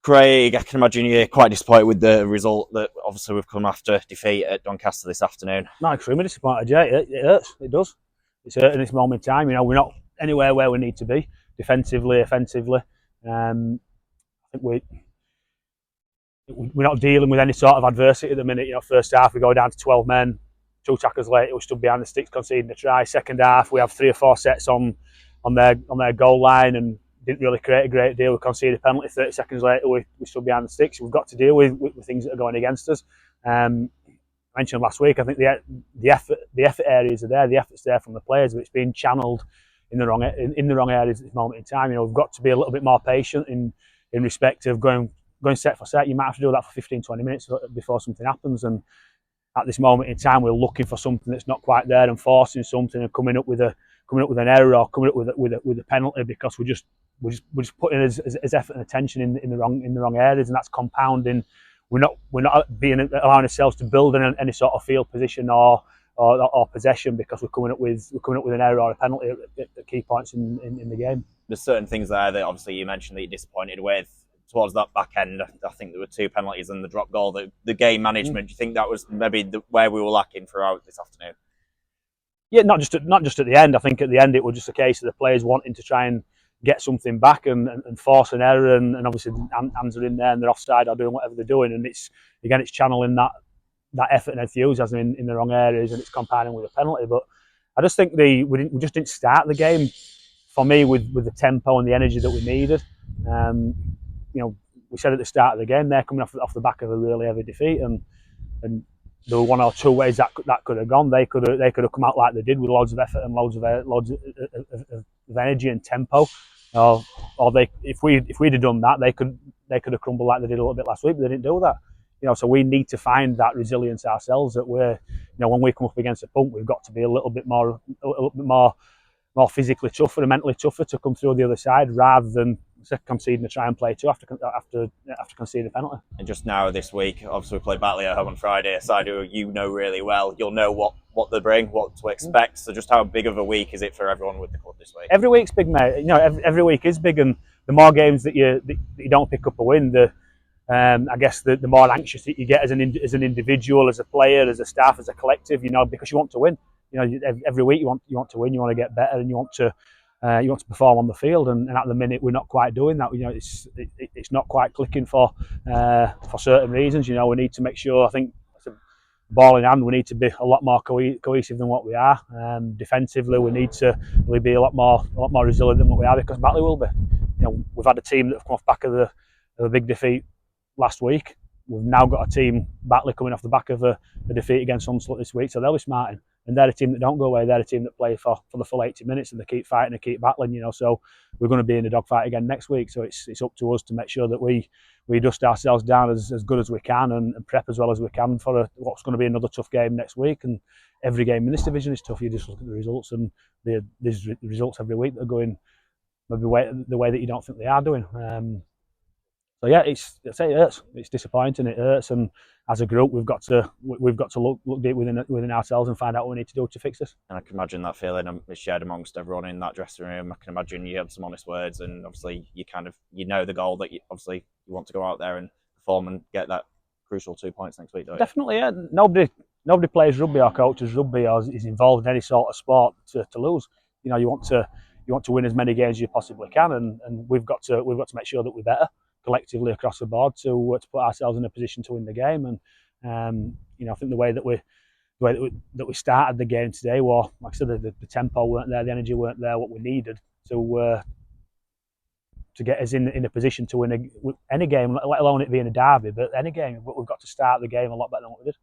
Craig, I can imagine you're quite disappointed with the result that obviously we've come after defeat at Doncaster this afternoon. Not extremely disappointed, yeah. It hurts. It does. It's hurting this moment in time. We're not anywhere where we need to be defensively, offensively. I think we're not dealing with any sort of adversity at the minute. First half we go down to 12 men. 2 tackles later, we stood behind the sticks, conceding a try. Second half, we have 3 or 4 sets on their goal line and didn't really create a great deal. We conceded a penalty 30 seconds later. We stood behind the sticks. We've got to deal with things that are going against us. I mentioned last week, I think the effort areas are there. The effort's there from the players, but it's being channeled in the wrong areas at this moment in time. We've got to be a little bit more patient in respect of going set for set. You might have to do that for 15-20 minutes before something happens. And at this moment in time, we're looking for something that's not quite there and forcing something and coming up with an error or coming up with a penalty because we're just putting as effort and attention in the wrong areas, and that's compounding. We're not allowing ourselves to build in any sort of field position or possession because we're coming up with an error or a penalty at key points in the game. There's certain things there that obviously you mentioned that you're disappointed with. Towards that back end, I think there were 2 penalties and the drop goal. The game management, do you think that was maybe where we were lacking throughout this afternoon? Yeah, not just at the end. I think at the end it was just a case of the players wanting to try and get something back and force an error, and obviously hands are in there and they're offside or doing whatever they're doing, and it's channeling that effort and enthusiasm in the wrong areas, and it's compounding with a penalty. But I just think we just didn't start the game for me with the tempo and the energy that we needed. We said at the start of the game they're coming off the back of a really heavy defeat, and there were 1 or 2 ways that could have gone. They could have come out like they did with loads of effort and loads of energy and tempo, or if we'd have done that, they could have crumbled like they did a little bit last week, but they didn't do that. So we need to find that resilience ourselves. That we're, when we come up against a pump, we've got to be a little bit more physically tougher and mentally tougher to come through the other side, rather than conceding a try and play 2 after conceding a penalty. And just now this week, obviously we played Batley at home on Friday, a side who you know really well. You'll know what they bring, what to expect. So just how big of a week is it for everyone with the club this week? Every week's big, mate. Every week is big, and the more games that you don't pick up a win, I guess the more anxious that you get as an individual, as a player, as a staff, as a collective. Because you want to win. Every week you want to win. You want to get better, and you want to perform on the field. And at the minute we're not quite doing that. It's not quite clicking for certain reasons. We need to make sure. I think, ball in hand, we need to be a lot more cohesive than what we are. Defensively, we need to really be a lot more resilient than what we are, because Batley will be. We've had a team that have come off back of a big defeat last week. We've now got a team, Batley, coming off the back of a defeat against Hunslet this week, so they'll be smarting. And they're a team that don't go away. They're a team that play for the full 80 minutes, and they keep fighting and keep battling. So we're going to be in a dogfight again next week. So it's up to us to make sure that we dust ourselves down as good as we can and prep as well as we can for what's going to be another tough game next week. And every game in this division is tough. You just look at the results, and there's results every week that are going maybe the way that you don't think they are doing. So yeah, it hurts. It's disappointing. It hurts, and as a group, we've got to look deep within ourselves and find out what we need to do to fix this. And I can imagine that feeling is shared amongst everyone in that dressing room. I can imagine you had some honest words, and obviously you know the goal that you want to go out there and perform and get that crucial 2 points next week, don't you? Definitely, yeah. Nobody plays rugby or coaches rugby or is involved in any sort of sport to lose. You want to win as many games as you possibly can, and we've got to make sure that we're better collectively across the board to put ourselves in a position to win the game. And I think the way that we started the game today, like I said, the tempo weren't there, the energy weren't there, what we needed to get us in a position to win any game, let alone it being a derby. But any game, we've got to start the game a lot better than what we did.